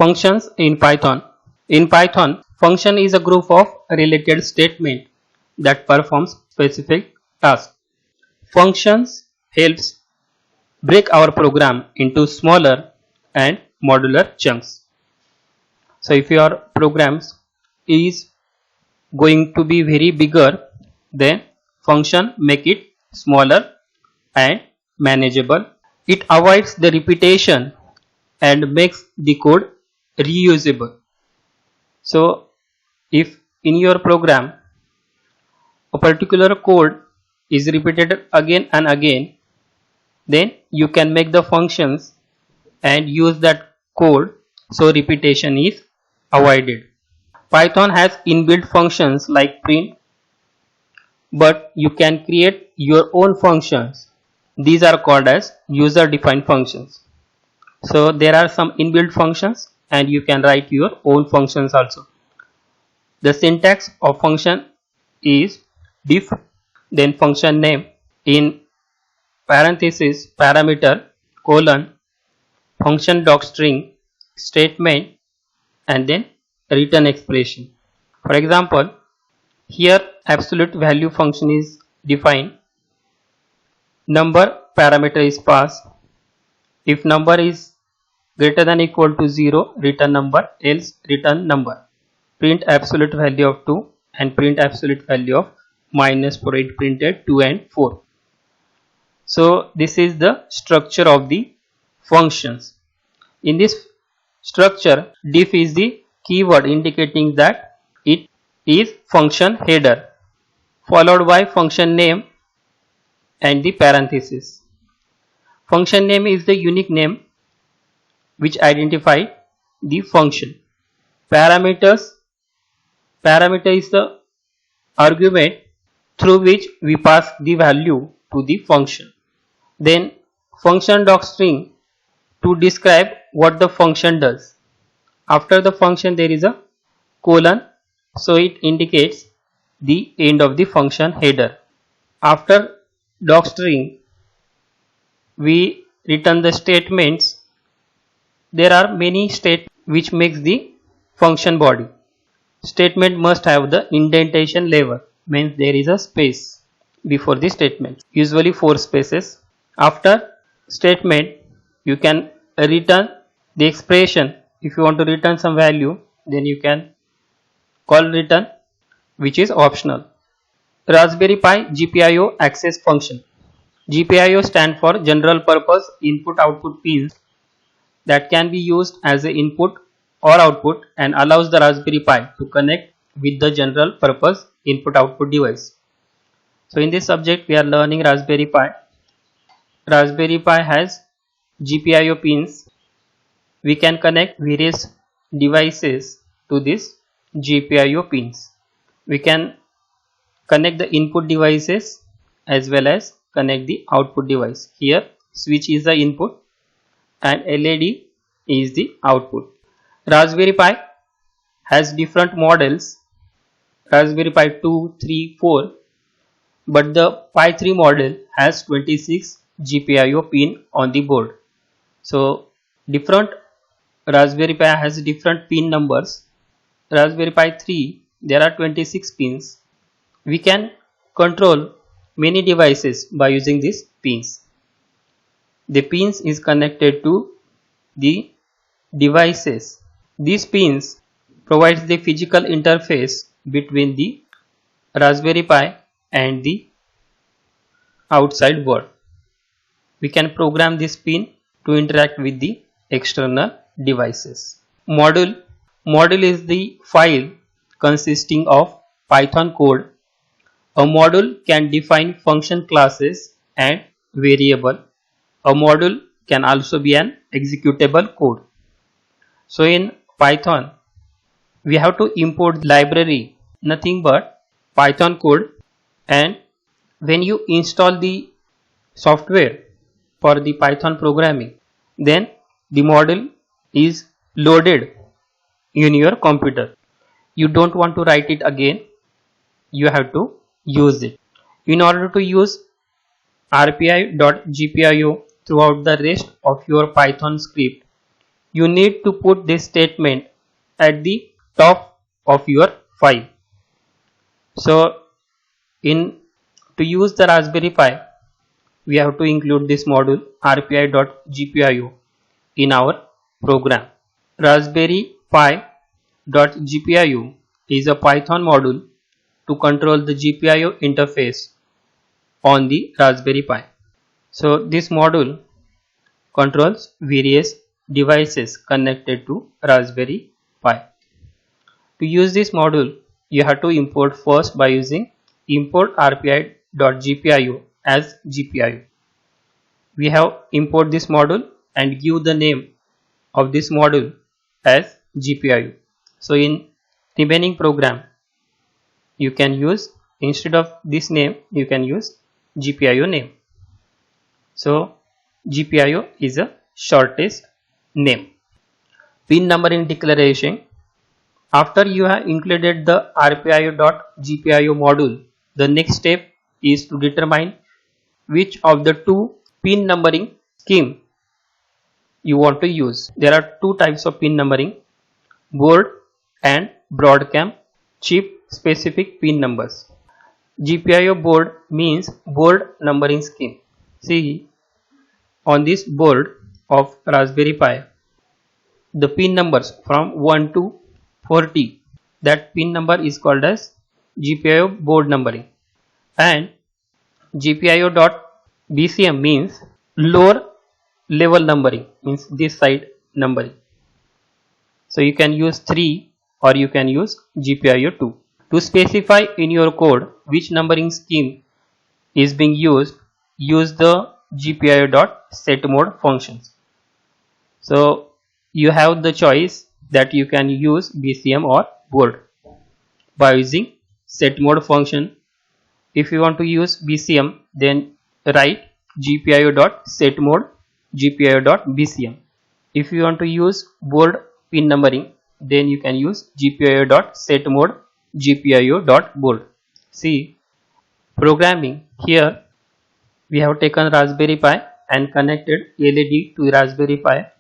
Functions in Python. In Python, function is a group of related statements that performs specific tasks. Functions helps break our program into smaller and modular chunks. So if your programs is going to be very bigger, then function make it smaller and manageable. It avoids the repetition and makes the code reusable. So if in your program a particular code is repeated again and again, then you can make the functions and use that code so repetition is avoided. Python has inbuilt functions like print, but you can create your own functions. These are called as user defined functions. So there are some inbuilt functions and you can write your own functions also. The syntax of function is diff, then function name, in parenthesis parameter, colon, function docstring, statement, and then return expression. For example, here absolute value function is defined. Number parameter is passed. If number is greater than equal to 0, return number, else return number. Print absolute value of 2 and print absolute value of minus for it printed 2 and 4. So this is the structure of the functions. In this structure, diff is the keyword indicating that it is function header, followed by function name and the parenthesis. Function name is the unique name which identifies the function. Parameter is the argument through which we pass the value to the function. Then function docstring to describe what the function does. After the function there is a colon, so it indicates the end of the function header. After docstring we return the statements. There are many statements which makes the function body. Statement must have the indentation level, means there is a space before the statement, usually 4 spaces. After statement you can return the expression. If you want to return some value, then you can call return, which is optional. Raspberry Pi GPIO access function. GPIO stands for general purpose input output pins that can be used as an input or output and allows the Raspberry Pi to connect with the general purpose input output device. So in this subject we are learning Raspberry Pi. Raspberry Pi has GPIO pins. We can connect various devices to this GPIO pins. We can connect the input devices as well as connect the output device. Here switch is the input and LED is the output. Raspberry Pi has different models, Raspberry Pi 2, 3, 4, but the Pi 3 model has 26 GPIO pin on the board. So different Raspberry Pi has different pin numbers. Raspberry Pi 3 there are 26 pins. We can control many devices by using these pins. The pins is connected to the devices. These pins provides the physical interface between the Raspberry Pi and the outside world. We can program this pin to interact with the external devices. Module is the file consisting of Python code. A module can define function classes and variable. A module can also be an executable code. So in Python we have to import library, nothing but Python code, and when you install the software for the Python programming, then the module is loaded in your computer. You don't want to write it again, you have to use it. In order to use rpi.gpio throughout the rest of your Python script, you need to put this statement at the top of your file. So in to use the Raspberry Pi, we have to include this module rpi.gpio in our program. Raspberry Pi.gpio is a Python module to control the GPIO interface on the Raspberry Pi. So this module controls various devices connected to Raspberry Pi. To use this module, you have to import first by using import rpi.gpio as GPIO. We have import this module and give the name of this module as GPIO. So in remaining program, you can use, instead of this name, you can use GPIO name. So GPIO is a shortest name. Pin numbering declaration. After you have included the rpio.gpio module, the next step is to determine which of the two pin numbering scheme you want to use. There are two types of pin numbering: board and broadcom chip specific pin numbers. GPIO board means board numbering scheme. See, on this board of Raspberry Pi, the pin numbers from 1 to 40, that pin number is called as GPIO board numbering. And GPIO.BCM means lower level numbering, means this side numbering. So you can use 3 or you can use GPIO 2. To specify in your code which numbering scheme is being used, use the GPIO.setMode functions. So you have the choice that you can use BCM or board by using setMode function. If you want to use BCM, then write GPIO.setMode GPIO.BCM. If you want to use board pin numbering, then you can use GPIO.setMode GPIO.board. See, programming. Here we have taken Raspberry Pi and connected LED to Raspberry Pi.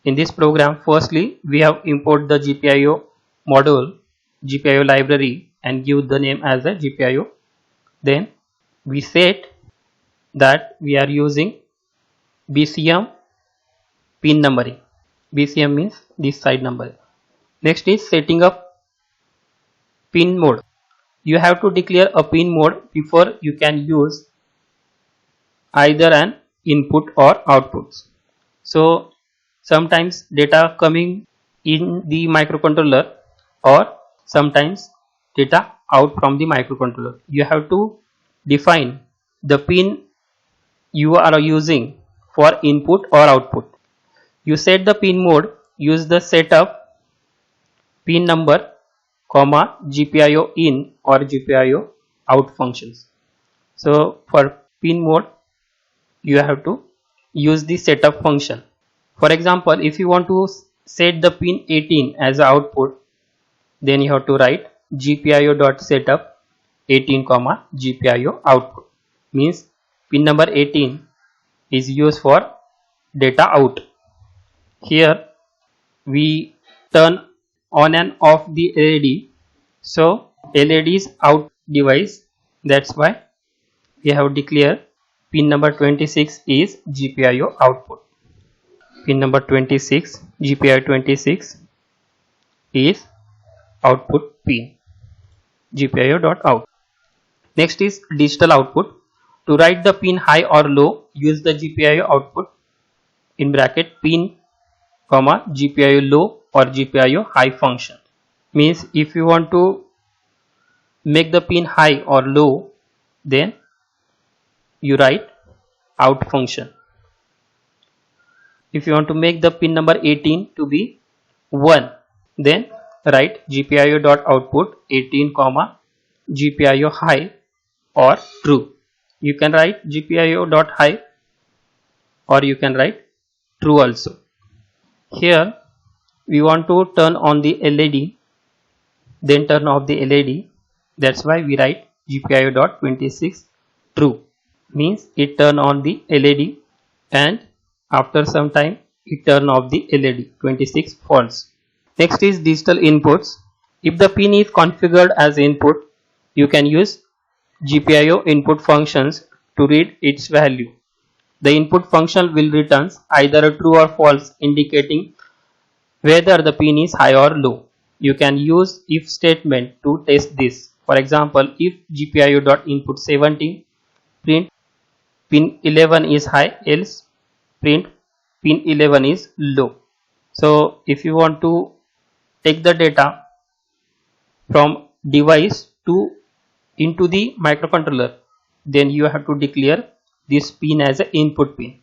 In this program, firstly we have import the GPIO module, GPIO library, and give the name as a GPIO. Then we set that we are using BCM pin numbering. BCM means this side number. Next is setting up pin mode. You have to declare a pin mode before you can use either an input or outputs. So sometimes data coming in the microcontroller or sometimes data out from the microcontroller. You have to define the pin you are using for input or output. You set the pin mode, use the setup pin number comma GPIO in or GPIO out functions. So for pin mode, you have to use the setup function. For example, if you want to set the pin 18 as output, then you have to write GPIO.setup 18 comma GPIO output. Means pin number 18 is used for data out. Here we turn on and off the LED. So LED is out device. That's why we have declared pin number 26 is GPIO output. Pin number 26, GPIO 26 is output pin, GPIO.out. Next is digital output. To write the pin high or low, use the GPIO output in bracket pin comma GPIO low or GPIO high function. Means if you want to make the pin high or low, then you write out function. If you want to make the pin number 18 to be 1, then write GPIO.output 18 comma GPIO high or true. You can write GPIO.high or you can write true also. Here we want to turn on the LED, then turn off the LED. That's why we write GPIO.26 true. Means it turn on the LED and after some time it turn off the LED. 26 false. Next is digital inputs. If the pin is configured as input, you can use GPIO input functions to read its value. The input function will return either a true or false, indicating whether the pin is high or low. You can use if statement to test this. For example, if GPIO.input 17, print pin 11 is high, else print pin 11 is low. So if you want to take the data from device to into the microcontroller, then you have to declare this pin as an input pin.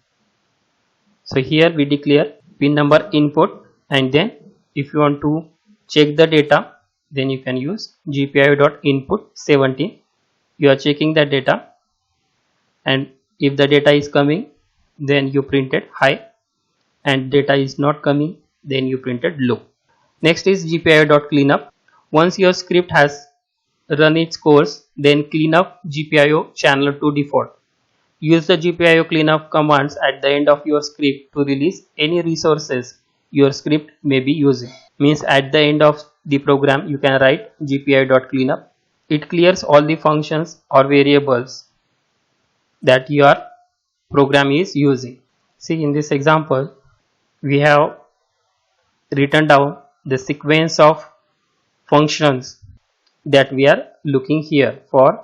So here we declare pin number input, and then if you want to check the data, then you can use GPIO.input 17. You are checking the data, and if the data is coming, then you printed high, and data is not coming, then you printed low. Next is GPIO.cleanup. Once your script has run its course, then clean up GPIO channel to default. Use the GPIO cleanup commands at the end of your script to release any resources your script may be using. Means at the end of the program you can write GPIO.cleanup. It clears all the functions or variables that your program is using. See, in this example we have written down the sequence of functions that we are looking here for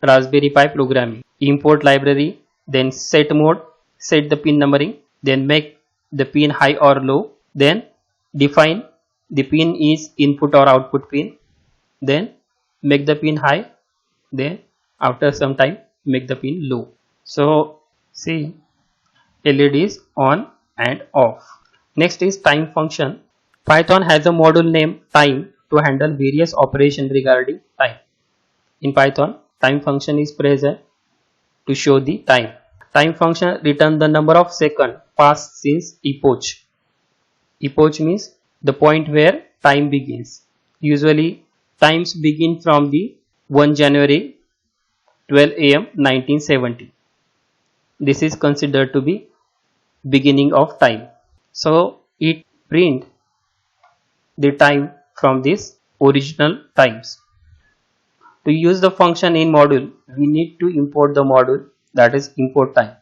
Raspberry Pi programming. Import library, then set mode, set the pin numbering, then make the pin high or low, then define the pin is input or output pin, then make the pin high, then after some time make the pin low. So see, LED is on and off. Next is time function. Python has a module named time to handle various operations regarding time. In Python, time function is present to show the time. Time function returns the number of seconds passed since epoch. Epoch means the point where time begins. Usually times begin from the 1 January 12 am 1970. This is considered to be beginning of time. So it print the time from these original times. To use the function in module, we need to import the module, that is import time.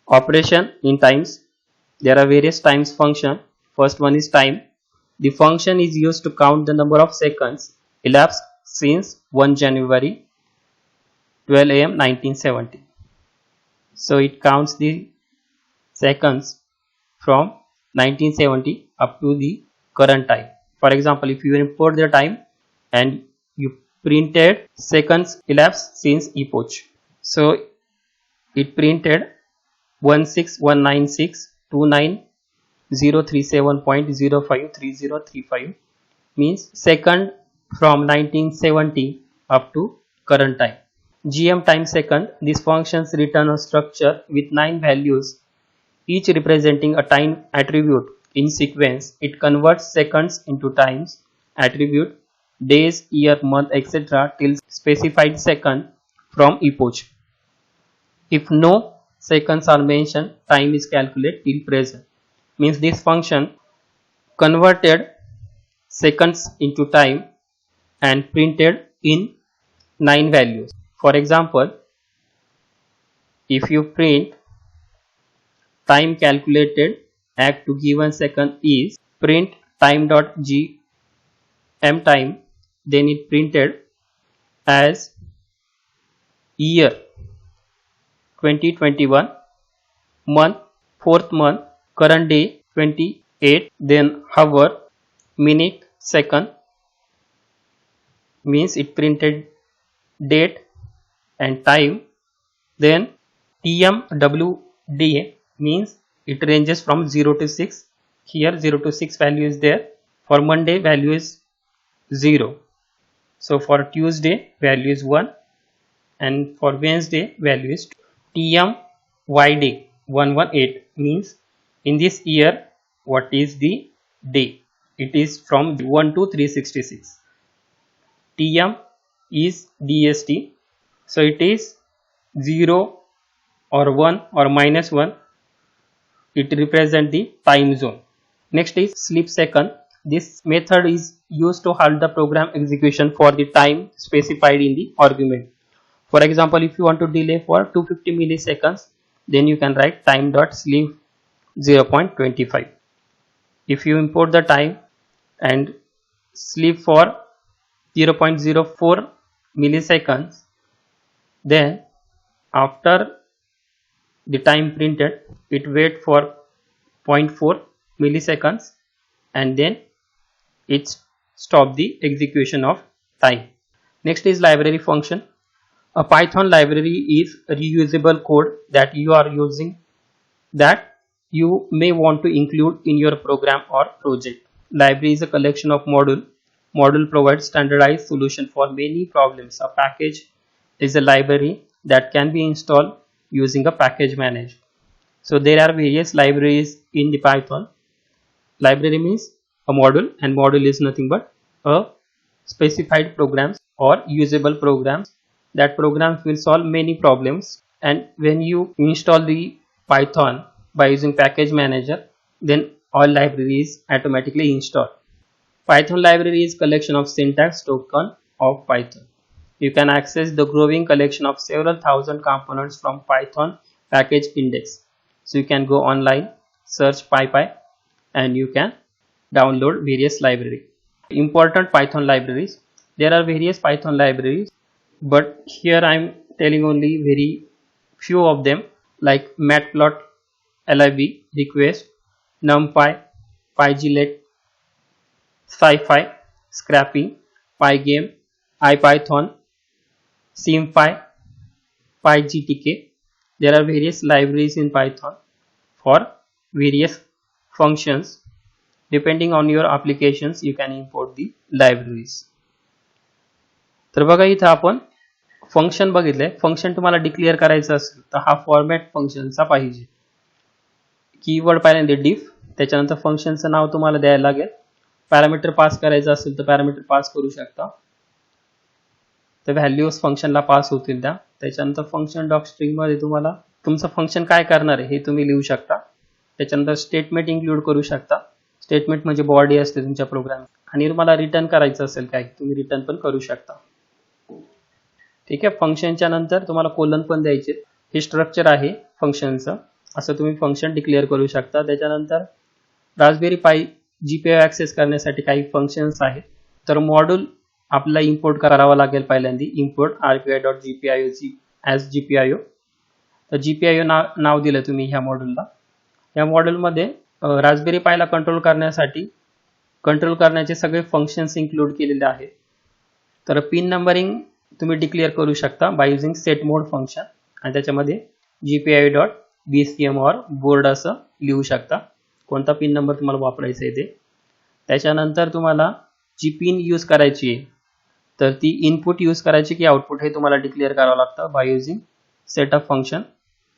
Operation in times, there are various times function. First one is time. The function is used to count the number of seconds elapsed since 1 January 12 am 1970. So it counts the seconds from 1970 up to the current time. For example, if you import the time and you printed seconds elapsed since epoch, so it printed 1619629.037.053035, means second from 1970 up to current time. GM time second, these functions return a structure with 9 values, each representing a time attribute in sequence. It converts seconds into times attribute, days, year, month, etc. till specified second from epoch. If no seconds are mentioned, time is calculated till present. Means this function converted seconds into time and printed in 9 values. For example, if you print time calculated at to given second is print time.gm time, then it printed as year 2021, month 4th month, current day 28, then hour, minute, second, means it printed date and time. Then TMWD means it ranges from 0 to 6. Here 0 to 6 value is there. For Monday value is 0. So for Tuesday value is 1, and for Wednesday value is 2. TMYD 118 means in this year what is the day. It is from 1 to 366. TM is DST, so it is 0 or 1 or -1 It represents the time zone. Next is sleep second. This method is used to halt the program execution for the time specified in the argument. For example, if you want to delay for 250 milliseconds, then you can write time dot sleep 0.25. If you import the time and sleep for 0.04 milliseconds, then after the time printed, it wait for 0.4 milliseconds and then it stop the execution of time. Next is library function. A Python library is reusable code that you are using that you may want to include in your program or project. Library is a collection of module. Module provides standardized solution for many problems. A package is a library that can be installed using a package manager. So there are various libraries in the Python. Library means a module, and module is nothing but a specified programs or usable programs. That programs will solve many problems, and when you install the Python by using package manager, then all libraries automatically install. Python library is collection of syntax token of Python. You can access the growing collection of several thousand components from Python package index. So you can go online, search PyPy, and you can download various libraries. Important Python libraries. There are various Python libraries, but here I am telling only very few of them, like matplot, lib, request, numpy, pyglet, scipy, scrappy, pygame, ipython, sympy, pygtk. There are various libraries in Python for various functions. Depending on your applications, you can import the libraries. तर बघा इथं आपण function बघितले. Function तुम्हाला declare करायचं असेल तर हा फॉर्मॅट फंक्शनचा पाहिजे. कीवर्ड पहिल्यांदा डिफ, त्याच्यानंतर फंक्शनचं नाव तुम्हाला द्यायला लागेल. पॅरामीटर पास करायचं असेल तर पॅरामीटर पास करू शकता. तर व्हॅल्यूज फंक्शनला पास होतील त्या. त्याच्यानंतर फंक्शन डॉक स्ट्रिंग मध्ये तुम्हाला तुमचं फंक्शन काय करणार आहे हे तुम्ही लिहू शकता. त्याच्यानंतर स्टेटमेंट इन्क्लूड करू शकता. स्टेटमेंट म्हणजे बॉडी असते तुमच्या प्रोग्राम, आणि तुम्हाला रिटर्न करायचं असेल काय, तुम्ही रिटर्न पण करू शकता. ठीक आहे. फंक्शनच्या नंतर तुम्हाला कोलन पण द्यायचे. हे स्ट्रक्चर आहे फंक्शनचं. असं तुम्ही फंक्शन डिक्लेअर करू शकता. त्याच्यानंतर रास्पबेरी पाई जीपीआय ऍक्सेस करण्यासाठी काही फंक्शन्स आहेत. तर मॉड्यूल आपल्याला इम्पोर्ट करावा लागेल. पहिल्यांदा इम्पोर्ट rpi.gpio ॲज gpio. तर gpio नाव दिलं तुम्ही ह्या मॉड्यूलला. या मॉड्यूलमध्ये रास्पबेरी पाईला कंट्रोल करण्याचे सगळे फंक्शन्स इन्क्लूड केलेले आहेत. तर पिन नंबरिंग तुम्ही डिक्लेअर करू शकता by using set mode function, आणि त्याच्यामध्ये gpio.bcm or बोर्ड असं लिहू शकता. कोणता पिन नंबर तुम्हाला वापरायचा आहे ते. त्याच्यानंतर तुम्हाला जी पिन यूज करायची आहे तर ती इनपुट यूज करायची की आउटपुट हे तुम्हाला डिक्लेअर करावं लागतं by using setup function.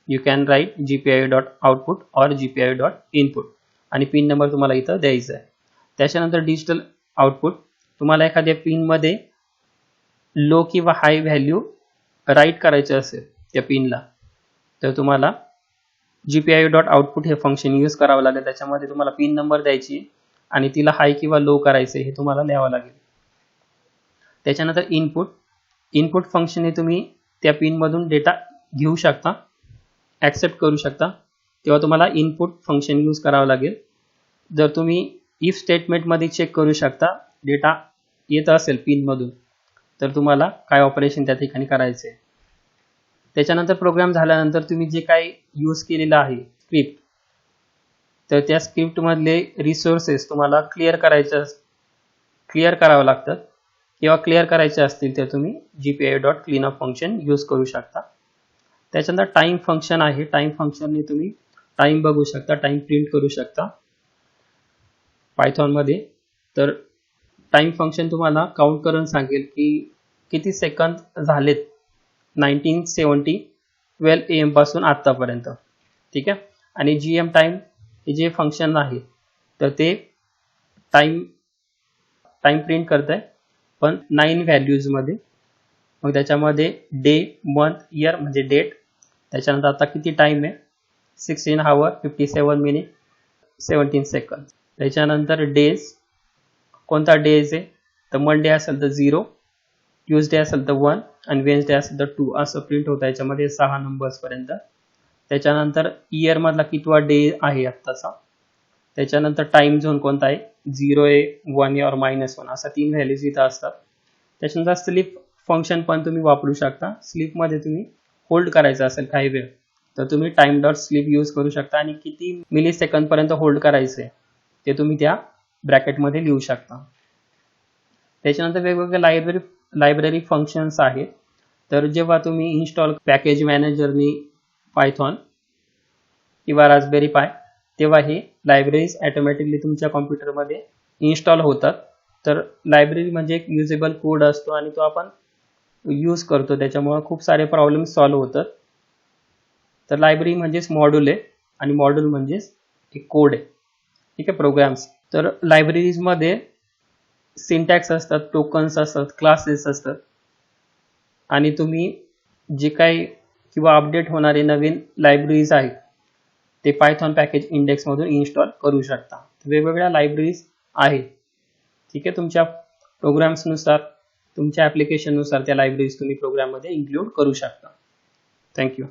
You can write gpio.output or gpio.input, आणि पिन नंबर तुम्हाला इथं द्यायचा आहे. त्याच्यानंतर डिजिटल आउटपुट, तुम्हाला एखाद्या पिनमध्ये लो किंवा हाय व्हॅल्यू राईट करायचं असेल त्या पिनला, तर तुम्हाला gpio.output हे फंक्शन यूज करावं लागेल. त्याच्यामध्ये तुम्हाला पिन नंबर द्यायची आणि तिला हाय किंवा लो करायचं हे तुम्हाला लिहावं लागेल. त्याच्यानंतर इनपुट फंक्शन हे तुम्ही त्या पिनमधून डेटा घेऊ शकता, ॲक्सेप्ट करू शकता, तेव्हा तुम्हाला इनपुट फंक्शन यूज करावं लागेल. जर तुम्ही इफ स्टेटमेंटमध्ये चेक करू शकता डेटा येत असेल पिनमधून, तर तुम्हाला काय ऑपरेशन त्या ठिकाणी करायचं आहे. त्याच्यानंतर प्रोग्राम झाल्यानंतर तुम्ही जे काही यूज केलेलं आहे स्क्रिप्ट, तर त्या स्क्रिप्टमधले रिसोर्सेस तुम्हाला क्लिअर करावं लागतात, किंवा क्लिअर करायचे असतील तर तुम्ही gpio.cleanup फंक्शन यूज करू शकता. त्याच्यानंतर टाइम फंक्शन आहे. टाइम फंक्शनने तुम्ही टाइम बघू शकता, टाइम प्रिंट करू शकता पायथॉनमध्ये. तर टाइम फंक्शन तुम्हाला काउंट करून सांगेल की किती सेकंद झालेत 1970 12 AM पासून आतापर्यंत. ठीक आहे. आणि gm टाइम हे जे फंक्शन आहे तर ते टाइम प्रिंट करत आहे, पण 9 व्हॅल्यूज मध्ये. मग त्याच्यामध्ये डे, मंथ, इयर म्हणजे डेट, त्याच्यानंतर आता किती टाइम आहे, 16 hour 57 minute 17 सेकंद. त्याच्यानंतर डेज, कोणता डेज आहे तर मंडे असेल तर 0, ट्यूजडे असेल तर 1 आणि वेन्सडे असेल तर 2 असं प्रिंट होतं याच्यामध्ये 6 नंबर्स पर्यंत. त्याच्यानंतर इयर मधला कितवा डे आहे आत्ताचा. त्याच्यानंतर टाइम झोन कोणता आहे, 0 आहे, 1 आहे और -1 असा 3 व्हॅल्यूज इथं असतात. त्याच्यानंतर स्लीप फंक्शन पण तुम्ही वापरू शकता. स्लीपमध्ये तुम्ही होल्ड करायचं असेल काही वेळ तर तुम्ही टाइम डॉट स्लीप यूज करू शकता आणि किती मिली सेकंद पर्यंत होल्ड करायचे ते तुम्ही त्या ब्रॅकेटमध्ये लिहू शकता. त्याच्यानंतर वेगवेगळे लायब्ररी फंक्शन्स आहेत. तर जेव्हा तुम्ही इन्स्टॉल पॅकेज मॅनेजरनी पायथॉन किंवा रास्पबेरी पाय तेव्हा हे लायब्ररीज ऑटोमॅटिकली तुमच्या कॉम्प्युटरमध्ये इन्स्टॉल होतात. तर लायब्ररी म्हणजे एक युजेबल कोड असतो आणि तो आपण यूज करतो, त्याच्यामुळे खूप सारे प्रॉब्लेम सॉल्व्ह होतात. तर लायब्ररी म्हणजेच मॉड्यूल आहे आणि मॉड्यूल म्हणजेच एक कोड आहे, ठीक आहे, प्रोग्राम्स. तर लायब्ररीजमध्ये सिंटॅक्स असतात, टोकन्स असतात, क्लासेस असतात आणि तुम्ही जे काही किंवा अपडेट होणारे नवीन लायब्ररीज आहेत ते पायथॉन पॅकेज इंडेक्समधून इन्स्टॉल करू शकता. वेगवेगळ्या लायब्ररीज आहेत, ठीक आहे. तुमच्या प्रोग्राम्सनुसार, तुमच्या ॲप्लिकेशननुसार त्या लायब्ररीज तुम्ही प्रोग्राममध्ये इन्क्लूड करू शकता. थँक्यू.